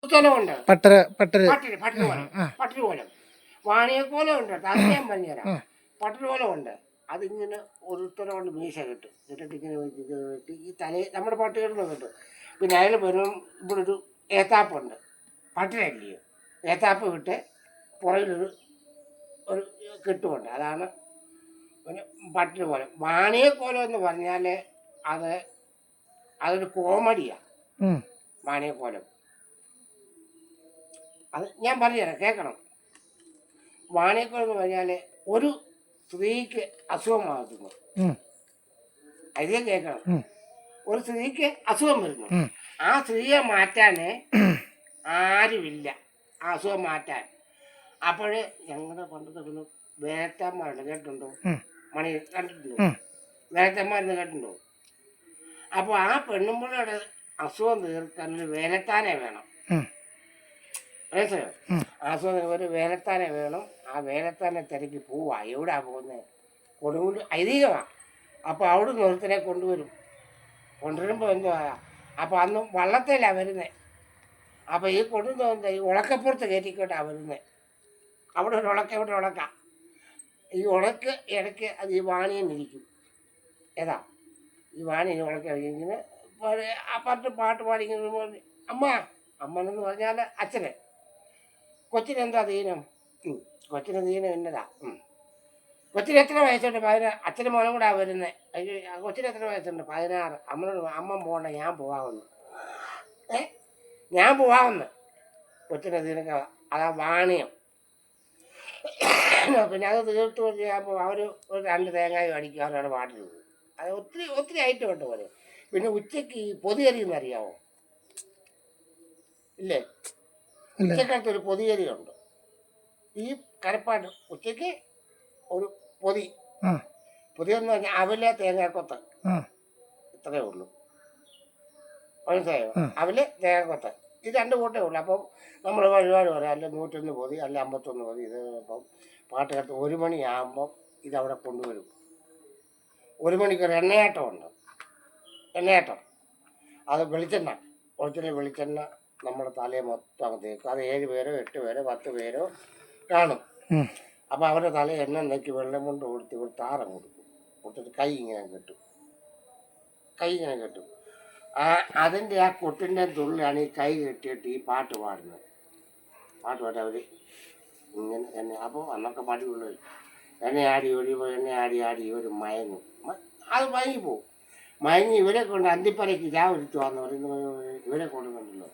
സ്ഥലമുണ്ട്. പട്ടര് പോലം വാണിയെപ്പോലെ ഉണ്ട്. അത് ഞാൻ പറഞ്ഞുതരാം. പട്ടര് പോലം ഉണ്ട്. അതിങ്ങനെ ഒരുത്തരോട് മീശ കിട്ടും. കിട്ടിട്ട് ഇങ്ങനെ വെട്ടി ഈ തലയിൽ നമ്മുടെ പട്ടുകളിൽ കിട്ടും. പിന്നെ അതിൽ വരും ഇവിടെ ഒരു ഏത്താപ്പുണ്ട്. പട്ടരല്ലയോ ഏത്താപ്പ് വിട്ട് പുറകിലൊരു ഒരു കെട്ടുമുണ്ട്. അതാണ് പിന്നെ പട്ടര് പോലം. വാണിയെപ്പോലെ എന്ന് പറഞ്ഞാൽ അതൊരു കോമഡിയാണ്. വാണിയെപ്പോലെ അത് ഞാൻ പറഞ്ഞുതരാം, കേൾക്കണം. വാണിയെപ്പോലെ എന്ന് പറഞ്ഞാൽ ഒരു സ്ത്രീക്ക് അസുഖമാകുന്നു. അതിലേ കേൾക്കണം. ഒരു സ്ത്രീക്ക് അസുഖം വരുന്നു. ആ സ്ത്രീയെ മാറ്റാൻ ആരുമില്ല, ആ അസുഖം മാറ്റാൻ. അപ്പോഴേ ഞങ്ങളുടെ പണ്ടത്തെ പിന്നെ വേലത്താന്മാരുണ്ട്, കേട്ടിട്ടുണ്ടോ? മണി കണ്ടിട്ടുണ്ടോ? വേലത്താന്മാരെന്ന് കേട്ടിട്ടുണ്ടോ? അപ്പോൾ ആ പെണ്ണുമ്പിള്ളയുടെ അസുഖം തീർക്കാൻ ഒരു വേലത്താനെ വേണം. മനസ്സിലായോ? അസുഖം ഒരു വേലത്താനെ വേണം. ആ വേലത്താനെ തിരക്കി പോവാ. എവിടെയാ പോകുന്നത്? കൊടുങ്ങൂർ ഐതിഹ്യമാണ്. അപ്പോൾ അവിടെ നിർത്തനെ കൊണ്ടുവരും. കൊണ്ടുവരുമ്പോൾ എന്തുവാ, അപ്പോൾ അന്ന് വള്ളത്തിലാണ് വരുന്നത്. അപ്പോൾ ഈ കൊണ്ടുവന്ന ഈ ഉളക്കപ്പുറത്ത് കയറ്റിക്കോട്ടാണ് വരുന്നത്. അവിടെ ഒരു ഉളക്ക, ഇവിടെ ഉളക്ക. ഈ ഉളക്ക് ഇടയ്ക്ക് അത് ഈ വാണിയിൽ ഇരിക്കും. ഏതാ ഈ വാണിയിൽ ഉളക്ക ഇങ്ങനെ അപ്പുറത്ത് പാട്ട് പാടിക്കുന്ന അമ്മ അമ്മനെന്ന് പറഞ്ഞാൽ അച്ഛന്. കൊച്ചിനെന്താ ദീനം? കൊച്ചിന് ദീനം എന്നതാ. കൊച്ചിന് എത്ര വയസ്സുണ്ട്? 16. അച്ഛനും മോനും കൂടെ വരുന്നത്. കൊച്ചിന് എത്ര വയസ്സുണ്ട്? 16. അമ്മനോട് അമ്മ പോകണ്ട, ഞാൻ പോകാമെന്ന്. ഞാൻ പോകാമെന്ന്. കൊച്ചിനെ ദീനക്ക അതാ വാണിയം. പിന്നെ അത് തീർത്തു കഴിയുമ്പോൾ അവർ ഒരു 2 തേങ്ങായും അടിക്കും. അവരാണ് പാട്ടിൽ പോകും. അത് ഒത്തിരി ഐറ്റം ഉണ്ട് പോലെ. പിന്നെ ഉച്ചയ്ക്ക് ഈ പൊതിയരി എന്നറിയാമോ? ഇല്ലേ? ഉച്ചക്കകത്ത് ഒരു പൊതിയരിയുണ്ട്. ഈ കരപ്പാട്ട് ഉച്ചയ്ക്ക് ഒരു പൊതിയെന്ന് പറഞ്ഞാൽ അവലെ തേങ്ങാക്കൊത്ത്, ഇത്രയേ ഉള്ളൂ. മനസ്സിലായോ? അവല് തേങ്ങാക്കൊത്ത്, ഇത് 2 കൂട്ടേ ഉള്ളൂ. അപ്പം നമ്മൾ വഴിപാട് പറയാം, അല്ല 101 പൊതി, അല്ല 51 പൊതി. ഇത് ഇപ്പം പാട്ടുകാലത്ത് 1 മണിയാകുമ്പം ഇതവിടെ കൊണ്ടുവരും. 1 മണിക്കൊരു എണ്ണയാട്ടമുണ്ട്. എണ്ണയാട്ടം അത് വെളിച്ചെണ്ണ, ഒറിജിനൽ വെളിച്ചെണ്ണ നമ്മുടെ തലയെ മൊത്തം തേക്കും. അത് 7 പേരോ 8 പേരോ 10 പേരോ കാണും. അപ്പോൾ അവരുടെ തല എണ്ണ നെക്കി വെള്ളം കൊണ്ട് കൊടുത്ത് താരം കൊടുക്കും. കൊടുത്തിട്ട് കൈ ഇങ്ങനെ കെട്ടും. അതിൻ്റെ ആ കൊട്ടിൻ്റെ തുള്ളിലാണ് ഈ കൈ കെട്ടിയിട്ട് ഈ പാട്ട് പാടുന്നത്. പാട്ട് പാട്ട് അവർ ഇങ്ങനെ എന്നെ. അപ്പോൾ അന്നൊക്കെ പാടിയുള്ളൂ. എന്നെ ആടി ഒഴിയുമ്പോൾ എന്നെ ആടി ഇവർ മയങ്ങും. അത് മയങ്ങിപ്പോവും. മയങ്ങി ഇവരെ കൊണ്ട് അന്തിപ്പറയ്ക്ക് ഒരുത്തുവാന്ന് പറയുന്നത്. ഇവരെ കൊണ്ടുവന്നുണ്ടല്ലോ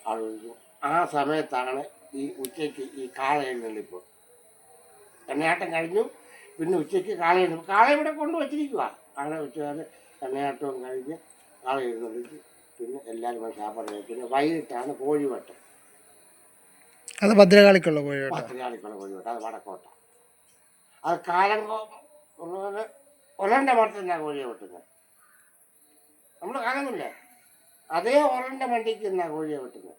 അവിടെ ഒഴിക്കും. ആ സമയത്താണ് ഈ ഉച്ചയ്ക്ക് ഈ കാള എഴുന്നള്ളിപ്പ്. എണ്ണയാട്ടം കഴിഞ്ഞു. പിന്നെ ഉച്ചയ്ക്ക് കാള ഇവിടെ കൊണ്ടുവച്ചിരിക്കുക. കാള വെച്ചാൽ എണ്ണയാട്ടവും കഴിഞ്ഞ് കാള എഴുന്നള്ളിച്ച് പിന്നെ എല്ലാവരും ചാപ്പാട്. പിന്നെ വൈകിട്ടാണ് കോഴിവട്ടം. അത് ഭദ്രകാളിക്കുള്ള കോഴിവട്ടം. അത് വടക്കോട്ട. അത് കാലം ഒരണ്ട മരത്തിനാണ് കോഴിയെ വെട്ടുന്നത്. നമ്മൾ കാണുന്നില്ലേ? അതേ ഒരണ്ട മണ്ടിക്ക് നിന്നാണ് കോഴിയെ വെട്ടുന്നത്.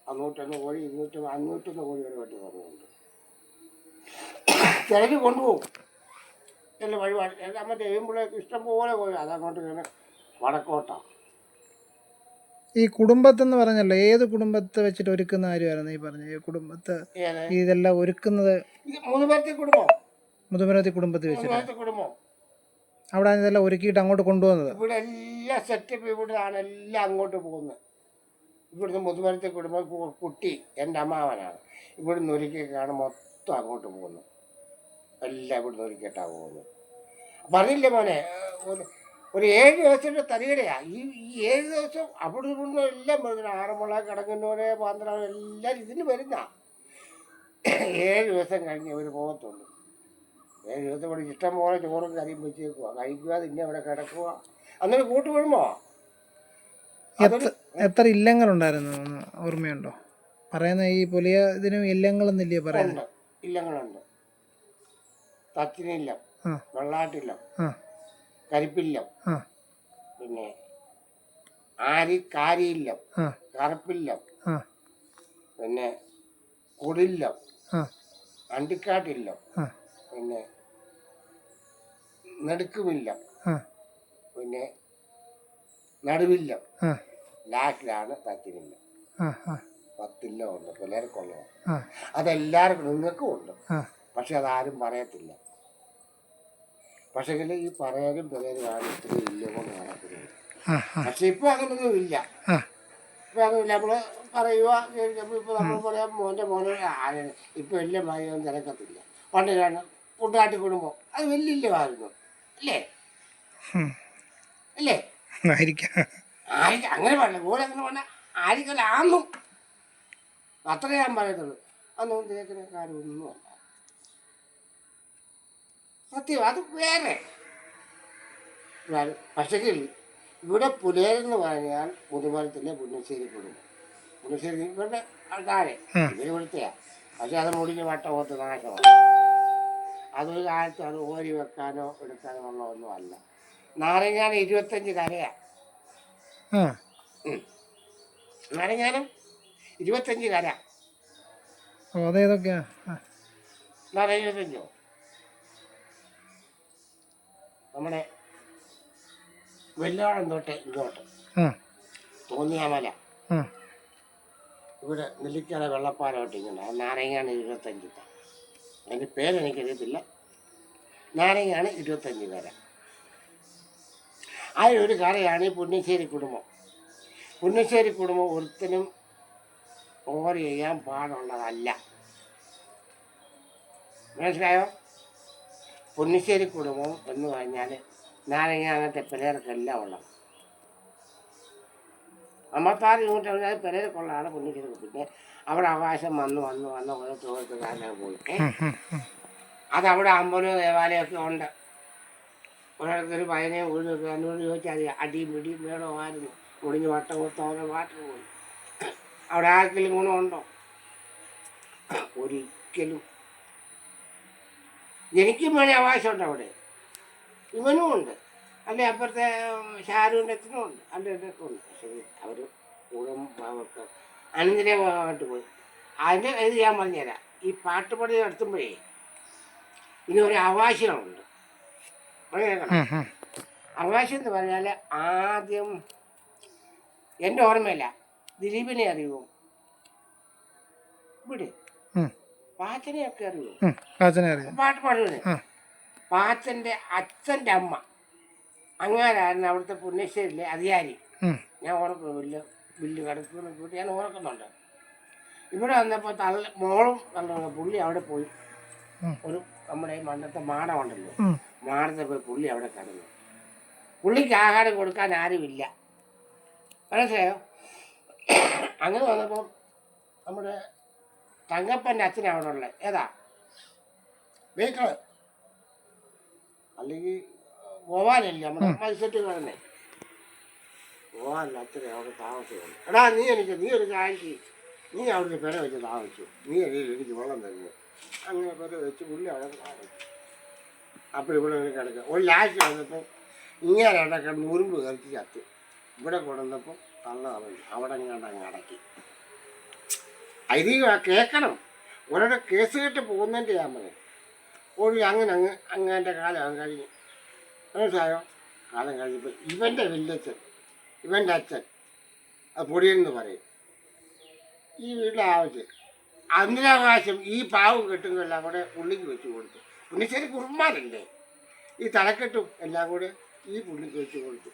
101 കോഴി 200 501 കോഴി വരെ വെട്ടി പറഞ്ഞുണ്ട്. ചിലക്ക് കൊണ്ടുപോകും. എല്ലാം വഴിപാട് മറ്റേ എഴുമ്പുള്ളേക്ക് ഇഷ്ടം പോലെ കോഴി. അതങ്ങോട്ട് ഇങ്ങനെ വടക്കോട്ട. ഈ കുടുംബത്തെന്ന് പറഞ്ഞല്ലോ, ഏത് കുടുംബത്തെ വെച്ചിട്ട് ഒരുക്കുന്ന കാര്യമായിരുന്നു ഈ പറഞ്ഞ? ഈ കുടുംബത്തെ ഇതെല്ലാം ഒരുക്കുന്നത് മുതുമരത്തി കുടുംബത്തിൽ വെച്ചിട്ട് കുടുംബം അവിടെ ഇതെല്ലാം ഒരുക്കിയിട്ട് അങ്ങോട്ട് കൊണ്ടുപോകുന്നത്. ഇവിടെ എല്ലാ സെറ്റപ്പ് ഇവിടെയാണ് എല്ലാം അങ്ങോട്ട് പോകുന്നത്. ഇവിടുന്ന് മുതുമരത്തെ കുടുംബം കുട്ടി എൻ്റെ അമ്മാവനാണ്. ഇവിടുന്ന് ഒരുക്കിയിട്ടാണ് മൊത്തം അങ്ങോട്ട് പോകുന്നത്. എല്ലാം ഇവിടുന്ന് ഒരുക്കിയിട്ടാണ് പോകുന്നത്. പറഞ്ഞില്ലേ മോനെ, ഒരു 7 ദിവസത്തിൻ്റെ തരികടയാണ്. ഈ 7 ദിവസം അവിടെ ഇവിടുന്ന് എല്ലാം വരുന്നത്. ആറന്മുള, കിടങ്ങന്നൂര്, പാന്തളാവ് എല്ലാവരും ഇതിന് വരുന്ന. 7 ദിവസം കഴിഞ്ഞ് അവർ പോകത്തുള്ളൂ. 7 ദിവസം ഇവിടെ ഇഷ്ടം പോലെ ചോറും കറിയും വെച്ചേക്കുക, കഴിക്കുക, പിന്നെ അവിടെ കിടക്കുക. അങ്ങനെ കൂട്ടുകുടുംബോ. എത്ര ഇല്ലങ്ങളുണ്ടായിരുന്നു ഓർമ്മയുണ്ടോ? പറയുന്ന ഈ പുലിയ ഇതിനും ഇല്ലങ്ങളെന്നില്ലേ പറയുന്നത്? ഇല്ലങ്ങളുണ്ട്. തച്ചിനില്ലം, വെള്ളാട്ടില്ലം, കരിപ്പില്ലം, പിന്നെ കാരിയില്ലം, കറുപ്പില്ലം, പിന്നെ കൊടില്ലം, അണ്ടിക്കാട്ടില്ലം, പിന്നെ നെടുക്കുമില്ലം, പിന്നെ നടുവില്ലം, ലാസ്റ്റിലാണ് തച്ചിനില്ലം. തില്ലമുണ്ട്, പിള്ളേർക്കുള്ളത്. ആ അതെല്ലാവർക്കും നിങ്ങൾക്കും ഉണ്ട്, ആ പക്ഷെ അതാരും പറയത്തില്ല. പക്ഷെങ്കിൽ ഈ പറയാനും പിള്ളേരുമാണ് ഇത്തിരി ഇല്ല കൊണ്ട് നടക്കുന്നത്. ആ ആ പക്ഷെ ഇപ്പം അങ്ങനൊന്നും ഇല്ല. ആ ഇപ്പം അങ്ങനെയില്ല. നമ്മൾ പറയുക ഇപ്പം നമ്മൾ പറയാം മോനെ ഇപ്പം വലിയ മഴയൊന്നും തിരക്കത്തില്ല. പണ്ട് കാണും കൂട്ടുകാട്ടി കുടുംബം അത് വലിയമായിരുന്നു അല്ലേ? അല്ലേ? ആയിരിക്കാം. അങ്ങനെ പറഞ്ഞ പോലെ അങ്ങനെ പറഞ്ഞാൽ ആയിരിക്കലാന്നും അത്രേ ഞാൻ പറയത്തുള്ളൂ. അന്നൊന്നും തേക്കുന്ന കാര്യമൊന്നുമല്ല. സത്യം അത് വേറെ. പക്ഷെങ്കിൽ ഇവിടെ പുലേരെന്ന് പറഞ്ഞാൽ മുതുമരത്തിൻ്റെ പുന്നശ്ശേരി കുടുംബം. പുന്നശ്ശേരി ഇവരുടെ താഴെ ഇവർ ഇവിടുത്തെയാണ്. പക്ഷെ അത് മുടിഞ്ഞ് വട്ടമൊത്ത് നാശമാണ്. അതൊരു കാലത്ത് അത് ഓരി വെക്കാനോ എടുക്കാനോ ഉള്ള ഒന്നും അല്ല. നാരങ്ങാനം 25 കരയാണ്. നാരങ്ങാനം 25 കര. ഓ അതേതൊക്കെയാ? നാരങ്ങ 25 നമ്മുടെ വെല്ലോളം തൊട്ട് ഇങ്ങോട്ട് തോന്നിയാമല ഇവിടെ നെല്ലിക്കല വെള്ളപ്പാലമായിട്ട് ഇങ്ങനെ നാരങ്ങാണ് 25. അതിൻ്റെ പേരെനിക്കറിയത്തില്ല. നാരങ്ങാണ് 25 കര. അതിലൊരു കരയാണ് ഈ പുന്നശ്ശേരി കുടുംബം. പുന്നശ്ശേരി കുടുംബം ഒരുത്തനും ഓവർ ചെയ്യാൻ പാടുള്ളതല്ല. മനസ്സിലായോ? പുന്നശ്ശേരി കുടുംബം എന്ന് പറഞ്ഞാൽ നാരങ്ങാനത്തെ പിള്ളേർക്കെല്ലാം ഉള്ളത്. 56 യൂണിറ്റ് പറഞ്ഞാൽ പിള്ളേർക്കുള്ളതാണ് പുന്നശ്ശേരി. പിന്നെ അവിടെ അവകാശം വന്ന് ഓരോ കാലം പോയി. അതവിടെ അമ്പലവും ദേവാലയമൊക്കെ ഉണ്ട്. ഓരോരുത്തർ 15 വീട് എന്നോട് ചോദിച്ചാൽ അടിയും പിടിയും വേണമായിരുന്നു. മുടിഞ്ഞ് വട്ടം കൊടുത്ത് അവരുടെ പാട്ടിന് പോയി. അവിടെ ആർക്കെങ്കിലും ഗുണമുണ്ടോ? ഒരിക്കലും. എനിക്കും വേണേൽ അവകാശമുണ്ട് അവിടെ, ഇവനും ഉണ്ട്, അല്ലെ അപ്പുറത്തെ ഷാരൂൻ്റെ അച്ഛനും ഉണ്ട്, എൻ്റെ ഇതൊക്കെ ഉണ്ട്. പക്ഷേ അവർ കുടുംബമൊക്കെ അനന്തരമായിട്ട് പോയി. അതിൻ്റെ ഇത് ഞാൻ പറഞ്ഞുതരാം. ഈ പാട്ടുപടി നടത്തുമ്പോഴേ ഇനി ഒരു അവകാശമുണ്ട്. അവകാശം എന്ന് പറഞ്ഞാൽ ആദ്യം എൻ്റെ ഓർമ്മയില്ല, ദിലീപിനെ അറിയുമോ? ഇവിടെ പാച്ചനെയൊക്കെ അറിയുമോ? പാട്ട് പാടുവേ. പാച്ചൻ്റെ അച്ഛൻ്റെ അമ്മ അങ്ങാരായിരുന്നു അവിടുത്തെ പുന്നശ്ശേരിയിലെ അധികാരി. ഞാൻ ഓർക്കുന്നു, ബില്ല് കിടക്കുന്ന കൂട്ടി ഞാൻ ഓർക്കുന്നുണ്ട്. ഇവിടെ വന്നപ്പോൾ മോളും പുള്ളി അവിടെ പോയി. ഒരു നമ്മുടെ മണ്ണത്തെ മാടമുണ്ടല്ലോ, മാടത്തെ പോയി പുള്ളി അവിടെ കിടന്നു. പുള്ളിക്ക് ആഹാരം കൊടുക്കാൻ ആരുമില്ല. മനസ്സിലായോ? അങ്ങനെ വന്നപ്പോൾ നമ്മുടെ തങ്കപ്പൻ്റെ അച്ഛനെ അവിടെ ഉള്ളത് ഏതാ ബേക്കള്, അല്ലെങ്കിൽ ഗോവാനല്ലേ നമ്മുടെ മത്സരത്തിൽ കിടന്നേ, ഗോവാനിൽ അച്ഛനെ അവിടെ താമസിക്കുന്നു. എടാ നീ ഒരു കാര്യം, നീ അവിടുന്ന് പെര വെച്ച് താമസിച്ചു, നീ എനിക്ക് വെള്ളം തരുന്നു. അങ്ങനെ പെര വെച്ച് പുള്ളി അവിടെ താമസിച്ചു. അപ്പോൾ ഇവിടെ കിടക്കുക. ഒരു ലാസ്റ്റ് വന്നപ്പോൾ ഇങ്ങനെ കിടന്ന് ഉറുമ്പ് കറിച്ച് ചത്ത്. ഇവിടെ കൊണ്ടുവന്നപ്പോൾ അവിടെ അങ്ങ് അടക്കി. ഇത് കേൾക്കണം. ഒരാളുടെ കേസ് കേട്ട് പോകുന്നതിൻ്റെ ഞാൻ പറയും. അങ്ങൻ്റെ കാലം കഴിഞ്ഞു. മനസ്സിലായോ? കാലം കഴിഞ്ഞപ്പോൾ ഇവൻ്റെ വല്യച്ഛൻ, ഇവൻ്റെ അച്ഛൻ, അത് പൊടിയെന്ന് പറയും, ഈ വീട്ടിലെ ആവശ്യം അന്തരാവകാശം ഈ പാവ് കെട്ടുന്നതെല്ലാം കൂടെ പുള്ളിക്ക് വെച്ച് കൊടുത്തു. പുള്ളിശ്ശേരി കുറുമ്മാരല്ലേ, ഈ തലക്കെട്ടും എല്ലാം കൂടെ ഈ പുള്ളിക്ക് വെച്ച് കൊടുത്തു.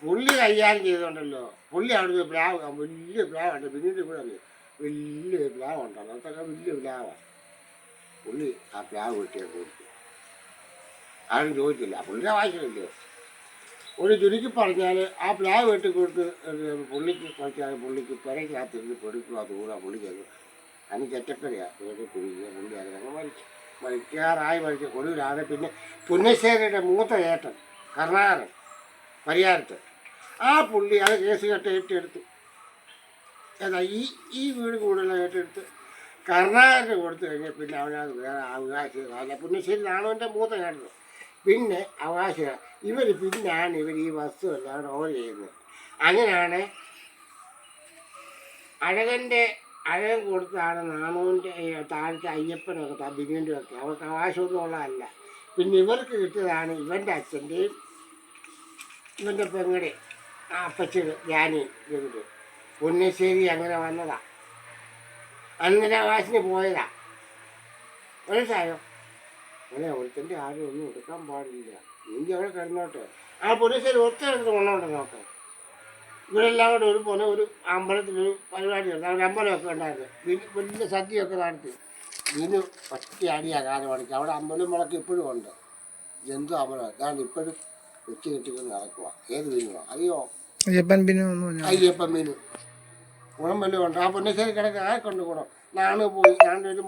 പുള്ളി കൈകാര്യം ചെയ്തുകൊണ്ടല്ലോ. പുള്ളി അവിടുന്ന് പ്ലാവ്, വലിയ പ്ലാവുണ്ട്, പിന്നീട് ഇവിടെ അറിയാം, വലിയ പ്ലാവുണ്ടല്ലോ, അതൊക്കെ വലിയ പ്ലാവാണ്. പുള്ളി ആ പ്ലാവ് വെട്ടിയാണ് കൊടുത്തു. ആരും ചോദിച്ചില്ല, പുള്ളിയുടെ ആവശ്യമില്ലേ. ഒരു ചുരുക്കി പറഞ്ഞാൽ ആ പ്ലാവ് വെട്ടി കൊടുത്ത് പുള്ളിക്ക് കുറച്ചാൽ പുള്ളിക്ക് പെരയ്ക്കകത്തിരുന്ന് പെടുക്കുക, തൂറ പുള്ളിക്കത് അതിന് ചെറ്റപ്പെരയാണ് വീട്ടിൽ കുഴിക്കുക. പുള്ളി അതിനൊക്കെ മരിച്ച ഒടുവിലാണ് പിന്നെ പുന്നശ്ശേരിയുടെ മൂത്ത ചേട്ടൻ കർണാടകൻ പരിയാരത്ത് ആ പുള്ളി അത് കേസ് കെട്ട് ഏറ്റെടുത്തു. ഏതാ ഈ വീട് കൂടുതൽ ഏറ്റെടുത്ത് കർണാടകന് കൊടുത്തു കഴിഞ്ഞാൽ പിന്നെ അവനത് വേറെ അവകാശം അല്ല. പുന്നശ്ശേരി നാണുവിൻ്റെ മൂത്ത ചേട്ടൻ പിന്നെ അവകാശം പിന്നാണ് ഈ വസ്തു എല്ലാം ഓവർ ചെയ്യുന്നത്. അങ്ങനെയാണ് അഴകൻ കൊടുത്താണ് നാണുവിൻ്റെ താഴത്തെ അയ്യപ്പനൊക്കെ ബിരിയാണിയും ഒക്കെ അവർക്ക് അവകാശമൊന്നും ഉള്ളതല്ല. പിന്നെ ഇവർക്ക് കിട്ടിയതാണ് ഇവൻ്റെ അച്ഛൻ്റെയും ഇവൻ്റെ പെങ്ങളുടെ അപ്പച്ചന് ജാനി ഇവര് പുന്നശ്ശേരി അങ്ങനെ വന്നതാണ്. അന്നരാവാസിന് പോയതാ. മനസ്സിലായോ? അങ്ങനെ ഒരുത്തൻ്റെ ആരും ഒന്നും എടുക്കാൻ പാടില്ല. നീ അവിടെ കിടന്നോട്ടെ. ആ പോലീസിൽ ഒറ്റയെടുത്ത് കൊണ്ടോട്ടെ നോക്കാം. ഇവരെല്ലാം കൂടെ ഒരു പോലെ ഒരു അമ്പലത്തിലൊരു പരിപാടി ഉണ്ട്. അവിടെ അമ്പലമൊക്കെ ഉണ്ടായിരുന്നു. വലിയ സദ്യയൊക്കെ നടത്തി. ഇതിന് ഒറ്റ അടിയാ കാലം അടിക്കുക. അവിടെ അമ്പലം വിളക്ക് ഇപ്പോഴും ഉണ്ട്. ജന്തു അമ്പലം അതാണ് ഇപ്പോഴും വെച്ച് കെട്ടിക്കൊണ്ട് നടക്കുക. ഏത് മീനുവാ അറിയോ? അയ്യപ്പൻ പിന്നെ അയ്യപ്പൻ മീൻ ഗുണം വല്ലതും ഉണ്ട്. ആ പൊന്നശ്ശേരി കിടക്കുക. ആർക്കുണ്ട് ഗുണം? നാണ് പോയി. ഞാനൊരു